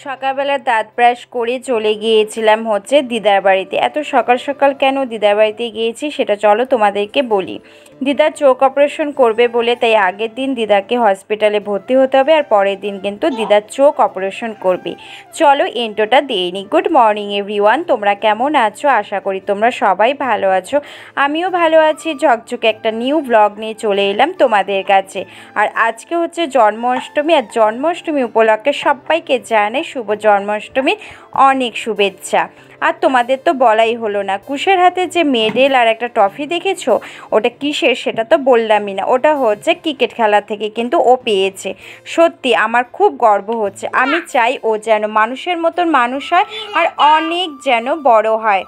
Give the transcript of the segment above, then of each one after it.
সকালবেলা দাঁত ব্রাশ করে চলে গিয়েছিলাম হচ্ছে দিদার বাড়িতে। এত সকাল সকাল কেন দিদার বাড়িতে গিয়েছি সেটা চলো তোমাদেরকে বলি। দিদার চোখ অপারেশন করবে বলে তাই আগের দিন দিদাকে হসপিটালে ভর্তি হতে হবে, আর পরের দিন কিন্তু দিদার চোখ অপারেশন করবে। চলো ইন্ট্রোটা দিয়ে নিই। গুড মর্নিং এভরিওয়ান, তোমরা কেমন আছো? আশা করি তোমরা সবাই ভালো আছো। আমিও ভালো আছি। ঝকঝকে একটা নিউ ব্লগ নিয়ে চলে এলাম তোমাদের কাছে। আর আজকে হচ্ছে জন্মাষ্টমী, আর জন্মাষ্টমী উপলক্ষে সবাইকে জানাই শুভ জন্মাষ্টমীর অনেক শুভেচ্ছা। আর তোমাদের তো বলাই হলো না, কুশের হাতে যে মেডেল আর একটা ট্রফি দেখেছো, ওটা কিসের সেটা তো বললামই না। ওটা হচ্ছে ক্রিকেট খেলা থেকে কিন্তু ও পেয়েছে। সত্যি আমার খুব গর্ব হচ্ছে। আমি চাই ও যেন মানুষের মতন মানুষ হয় আর অনেক যেন বড় হয়।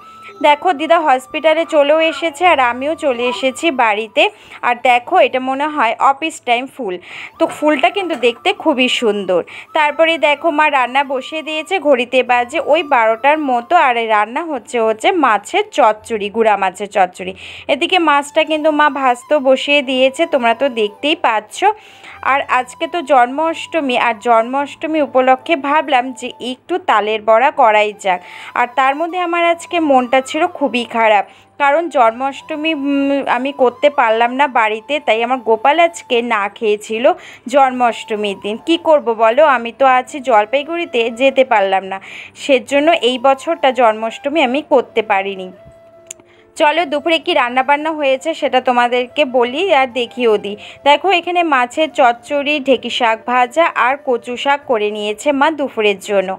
দেখো দিদা হসপিটালে চলেও এসেছে আর আমিও চলে এসেছি বাড়িতে। আর দেখো এটা মনে হয় অফিস টাইম ফুল, তো ফুলটা কিন্তু দেখতে খুবই সুন্দর। তারপরে দেখো মা রান্না বসিয়ে দিয়েছে, ঘড়িতে বাজে ওই 12টার মতো। আর রান্না হচ্ছে মাছের চচ্চড়ি, গুঁড়া মাছের চচ্চড়ি। এদিকে মাছটা কিন্তু মা ভাজতেও বসিয়ে দিয়েছে, তোমরা তো দেখতেই পাচ্ছ। আর আজকে তো জন্মাষ্টমী, আর জন্মাষ্টমী উপলক্ষে ভাবলাম যে একটু তালের বড়া করাই যাক। আর তার মধ্যে আমার আজকে মনটা ছিল খুবই খারাপ, কারণ জন্মাষ্টমী আমি করতে পারলাম না বাড়িতে, তাই আমার গোপাল আজকে না খেয়েছিল জন্মাষ্টমীর দিন। কি করব বলো, আমি তো আছি জলপাইগুড়িতে, যেতে পারলাম না। সেজন্য এই বছরটা জন্মাষ্টমী আমি করতে পারিনি। চলো দুপুরে কি রান্নাবান্না হয়েছে সেটা তোমাদেরকে বলি আর দেখিয়েও দিই। দেখো এখানে মাছের চচ্চড়ি, ঢেঁকি শাক ভাজা আর কচু শাক করে নিয়েছে মা দুপুরের জন্য।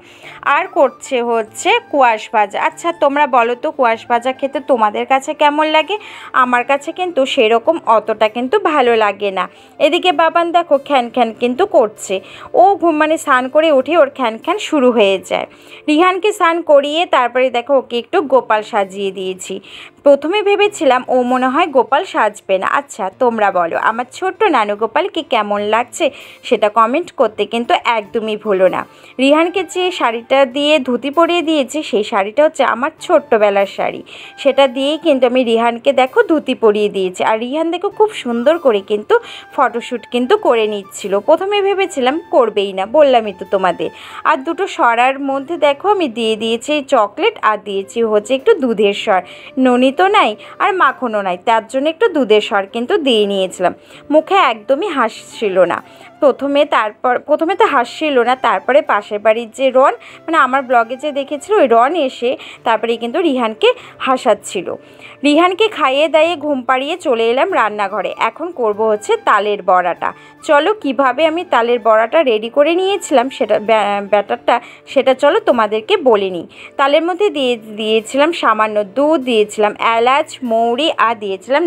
আর করছে হচ্ছে কোয়াশ ভাজা। আচ্ছা তোমরা বলো তো কোয়াশ ভাজা খেতে তোমাদের কাছে কেমন লাগে? আমার কাছে কিন্তু সেরকম অতটা কিন্তু ভালো লাগে না। এদিকে বাবান দেখো খ্যান খ্যান কিন্তু করছে। ও মানে স্নান করে উঠে ওর খ্যান খ্যান শুরু হয়ে যায়। রিহানকে স্নান করিয়ে তারপরে দেখো ওকে একটু গোপাল সাজিয়ে দিয়েছি। প্রথমে ভেবেছিলাম ও মনে হয় গোপাল সাজবে না। আচ্ছা তোমরা বলো আমার ছোট্ট নানু গোপালকে কেমন লাগছে সেটা কমেন্ট করতে কিন্তু একদমই ভুলো না। রিহানকে যে শাড়িটা দিয়ে ধুতি পরিয়ে দিয়েছি, সেই শাড়িটা হচ্ছে আমার ছোট্টবেলার শাড়ি। সেটা দিয়েই কিন্তু আমি রিহানকে দেখো ধুতি পরিয়ে দিয়েছি। আর রিহান দেখো খুব সুন্দর করে কিন্তু ফটোশ্যুট কিন্তু করে নিচ্ছিল। প্রথমে ভেবেছিলাম করবেই না, বললামই তো তোমাদের। আর দুটো সরার মধ্যে দেখো আমি দিয়ে দিয়েছি চকলেট, আর দিয়েছি হচ্ছে একটু দুধের সর। ননি তো নাই আর মাখনও নাই, তার জন্য একটু দুধের সর কিন্তু দিয়ে নিয়েছিলাম। মুখে একদমই হাসছিল না প্রথমে তো হাসছিল না, তারপরে পাশের বাড়ির যে রন, মানে আমার ব্লগে যে দেখেছিল ওই রন এসে তারপরে কিন্তু রিহানকে হাসাচ্ছিল। রিহানকে খাইয়ে দাইয়ে ঘুম পাড়িয়ে চলে এলাম রান্নাঘরে। এখন করব হচ্ছে তালের বড়াটা। চলো কিভাবে আমি তালের বড়াটা রেডি করে নিয়েছিলাম সেটা ব্যাটারটা সেটা চলো তোমাদেরকে বলে নিই। তালের মধ্যে দিয়েছিলাম সামান্য দুধ, দিয়েছিলাম এলাচ, মৌরি, আর দিয়েছিলাম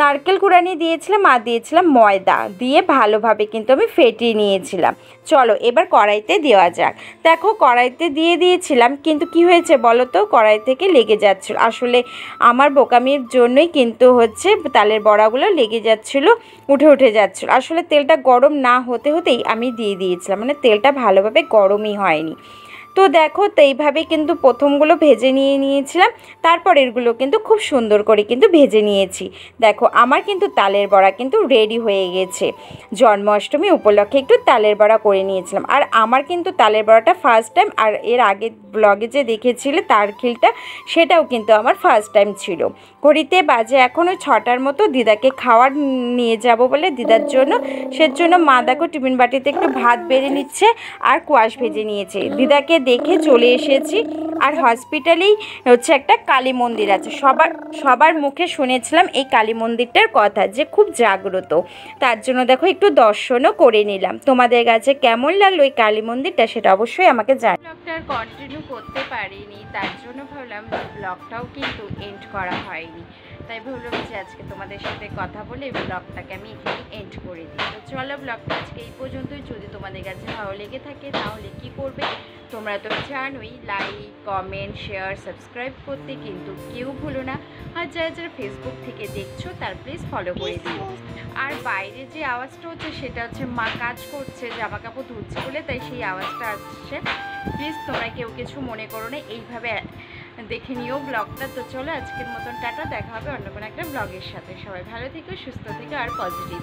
নারকেল কুড়ানি দিয়েছিলাম, আর দিয়েছিলাম ময়দা দিয়ে ভালোভাবে কিন্তু আমি ফেটিয়ে নিয়েছিলাম। চলো এবার কড়াইতে দেওয়া যাক। দেখো কড়াইতে দিয়ে দিয়েছিলাম, কিন্তু কি হয়েছে বলো তো, কড়াই থেকে লেগে যাচ্ছিল। আসলে আমার বোকামির জন্যই কিন্তু হচ্ছে তালের বড়াগুলো লেগে যাচ্ছিল, উঠে যাচ্ছিল। আসলে তেলটা গরম না হতে হতেই আমি দিয়ে দিয়েছিলাম, মানে তেলটা ভালোভাবে গরমই হয়নি। তো দেখো তো এইভাবে কিন্তু প্রথমগুলো ভেজে নিয়েছিলাম, তারপরেরগুলো কিন্তু খুব সুন্দর করে কিন্তু ভেজে নিয়েছি। দেখো আমার কিন্তু তালের বড়া কিন্তু রেডি হয়ে গেছে। জন্মাষ্টমী উপলক্ষে একটু তালের বড়া করে নিয়েছিলাম। আর আমার কিন্তু তালের বড়াটা ফার্স্ট টাইম, আর এর আগের ব্লগে যে দেখেছিলে তার খিলটা, সেটাও কিন্তু আমার ফার্স্ট টাইম ছিল। ঘড়িতে বাজে এখন ওই 6টার মতো। দিদাকে খাওয়ার নিয়ে যাব বলে দিদার জন্য, সেজন্য মা দেখো টিফিন বাটিতে একটু ভাত বেড়ে নিচ্ছে আর কোয়াশ ভেজে নিয়েছে। দিদাকে দেখে চলে এসেছি। আর হসপিটালেই হচ্ছে একটা কালী মন্দির আছে, সবার মুখে শুনেছিলাম এই কালী মন্দিরটার কথা যে খুব জাগ্রত। তার জন্য দেখো একটু দর্শনও করে নিলাম। তোমাদের কাছে কেমন লাগলো এই কালী মন্দিরটা সেটা অবশ্যই আমাকে জানাও। ব্লগটা কন্টিনিউ করতে পারিনি, তার জন্য ভাবলাম ব্লগটাও কিন্তু এন্ড করা হয়নি। তাই ভাবলাম যে আজকে তোমাদের সাথে কথা বলে ব্লগটাকে আমি এখানে এন্ড করে দিই। তো চলো ব্লগটা আজকে এই পর্যন্তই। যদি তোমাদের কাছে ভালো লেগে থাকে তাহলে কি করবে, তোমরা তো জানোই, লাইক, কমেন্ট, শেয়ার, সাবস্ক্রাইব করতে কিন্তু কেউ ভুলো না। আর যারা ফেসবুক থেকে দেখছো তার প্লিজ ফলো করে দিও। আর বাইরে যে আওয়াজটা হচ্ছে সেটা হচ্ছে মা কাজ করছে, জামা কাপড় ধুচ্ছে বলে, তাই সেই আওয়াজটা আসছে। প্লিজ তোমরা কেউ কিছু মনে করো না, এইভাবে দেখে নিও ব্লগটা। তো চলো আজকের মতন টাটা, দেখা হবে অন্য কোনো একটা ব্লগের সাথে। সবাই ভালো থেকো, সুস্থ থেকো আর পজিটিভ।